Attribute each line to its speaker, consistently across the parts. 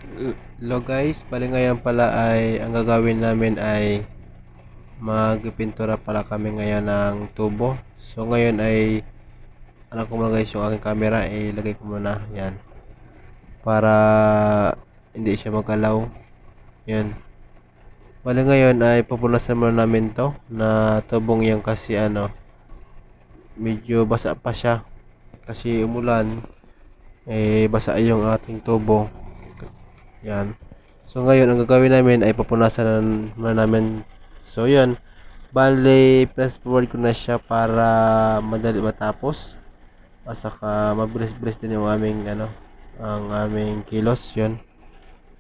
Speaker 1: Hello guys, bali ngayon pala ay ang gagawin namin ay magpintura pala kami ngayon ng tubo. So ngayon ay ano ko muna guys yung aking camera ay ilagay ko muna yan para hindi siya magalaw. Yan. Bali ngayon ay pupunasan muna namin to na tubong yan kasi medyo basa pa siya kasi umulan basa yung ating tubo. Yan. So ngayon ang gagawin namin ay papunasan na namin. So yan. Bale, fast forward ko na siya para madali matapos. At saka mabilis-bilis din yung aming ang aming kilos, yun.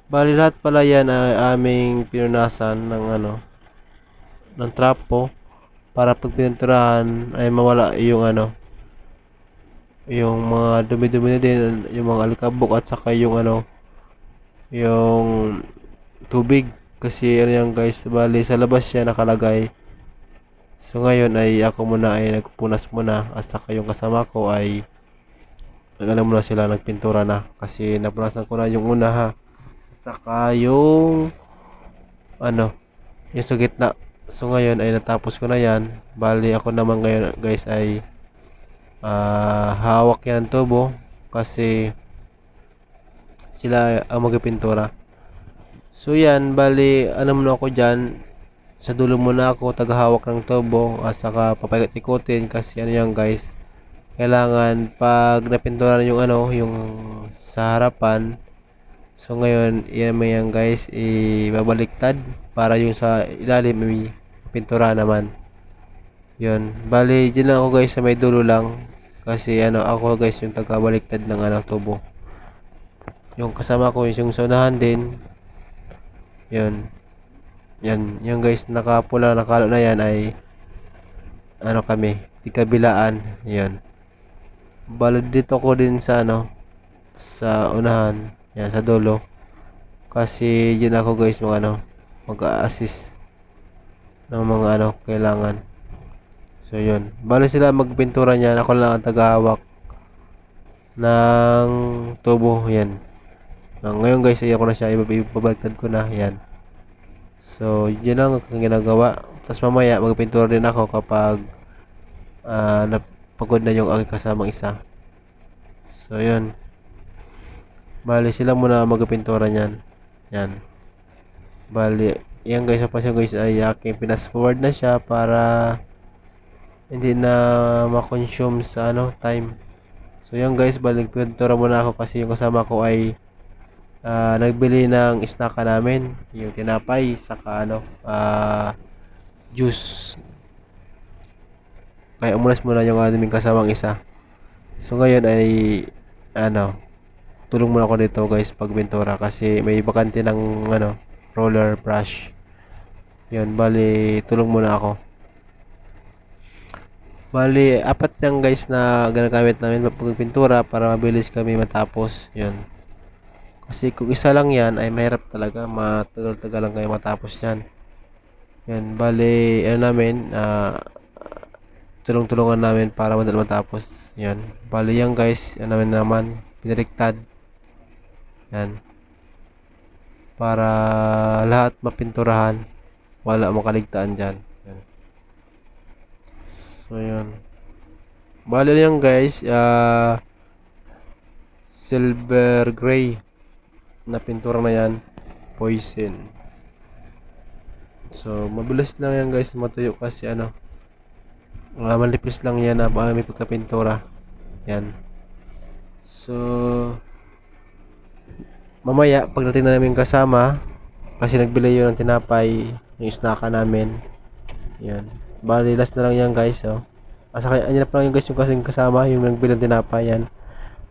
Speaker 1: Bali lahat pala yan ay aming pinunasan ng ng trapo para pag pininturahan ay mawala yung yung mga dumi-dumi na din, yung mga alikabok at saka yung yung tubig kasi yan guys, bali sa labas siya nakalagay. So ngayon ay ako muna ay nagpunas muna at saka yung kasama ko ay muna sila nagpintura na kasi napunasan ko na yung una ha. At saka yung yung sa gitna. So ngayon ay natapos ko na yan. Bali ako naman ngayon guys ay hawak yan ng tubo kasi sila ang magpintura. So yan, bali muna ako dyan. Sa dulo muna ako tagahawak ng tubo at saka papaikot-ikutin kasi yan guys, kailangan pag napintura yung yung sa harapan. So ngayon yan mo yan guys, ibabaliktad para yung sa ilalim may pintura naman. Yun, bali dyan lang ako guys sa may dulo lang kasi ako guys yung tagabaliktad ng tubo. Yung kasama ko yung sa unahan din. Yun. Yan guys, nakapula nakalo na yan ay kami, di kabilaan. Yan. Bali dito ko din sa sa unahan, yan sa dulo. Kasi yun ako guys mag-a-assist ng mga kailangan. So yun. Bali sila magpintura niyan, ako lang ang tagahawak ng tubo yan. Ngayon guys, ay ako na siya ibabaliktad ko na yan. So, yun lang ang ginagawa. Tapos mamaya, magpintura din ako kapag napagod na yung aking kasamang isa. So, yun. Bali, sila muna magpintura niyan. Yan. Bali, yan guys, sa guys ay aking pinas forward na siya para hindi na ma-consume sa time. So, yan guys, bali, pintura muna ako kasi yung kasama ko ay nagbili ng snack namin, yung tinapay saka juice, kaya umulas muna yung aming kasamang isa. So ngayon ay tulong muna ako dito guys pagpintura kasi may bakante ng roller brush. Yun, bali tulong muna ako. Bali apat yan guys na ginagamit namin pagpintura para mabilis kami matapos. Yun. Kasi kung isa lang yan ay mahirap talaga, matagal-tagal lang kayo matapos yan. Yan, bali namin tulong-tulungan namin para madali matapos. Yan, bali yan guys, naman pinaliktad. Yan, para lahat mapinturahan, wala makaligtaan dyan. Yan. So yan, bali yan guys, silver gray na pintura na yan, poison. So mabilis lang yan guys matuyo kasi manipis lang yan na may pagkapintura. Yan. So mamaya pagdating na namin kasama kasi nagbili yun ng tinapay, yung snacka namin. Yan, bali last na lang yan guys. Asa kaya na pa lang yung guys yung kasing kasama yung nagbili ng tinapay. Yan,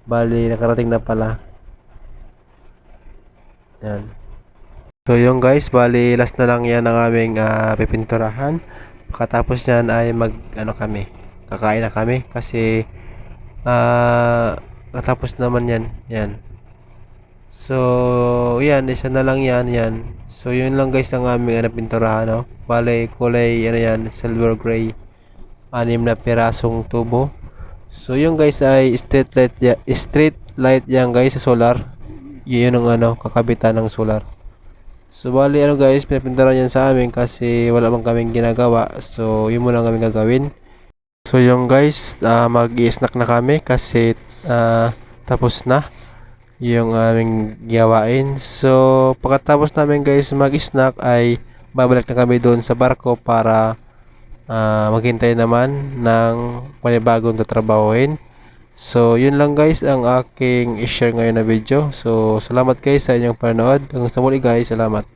Speaker 1: bali nakarating na pala. Yan. So yung guys, bali last na lang yan ang aming pipinturahan. Pagkatapos nyan ay kami, kakain na kami kasi katapos naman yan. Yan. So yan, isa na lang yan. Yan. So yun lang guys ang aming pinturahan. Bali kulay yan, silver gray, 6 na pirasong tubo. So yung guys ay street light yan guys sa solar. yun ang ano, kakabitan ng solar. So bali ano guys, pinapintaran yan sa amin kasi wala bang kaming ginagawa. So yun muna ang kaming gagawin. So yung guys, mag-i-snack na kami kasi tapos na yung aming gawain. So pagkatapos namin guys mag-snack ay babalik na kami doon sa barko para maghintay naman ng panibagong tatrabahuhin. So yun lang guys ang aking i-share ngayon na video. So salamat guys sa inyong panonood. Hanggang sa muli guys, salamat.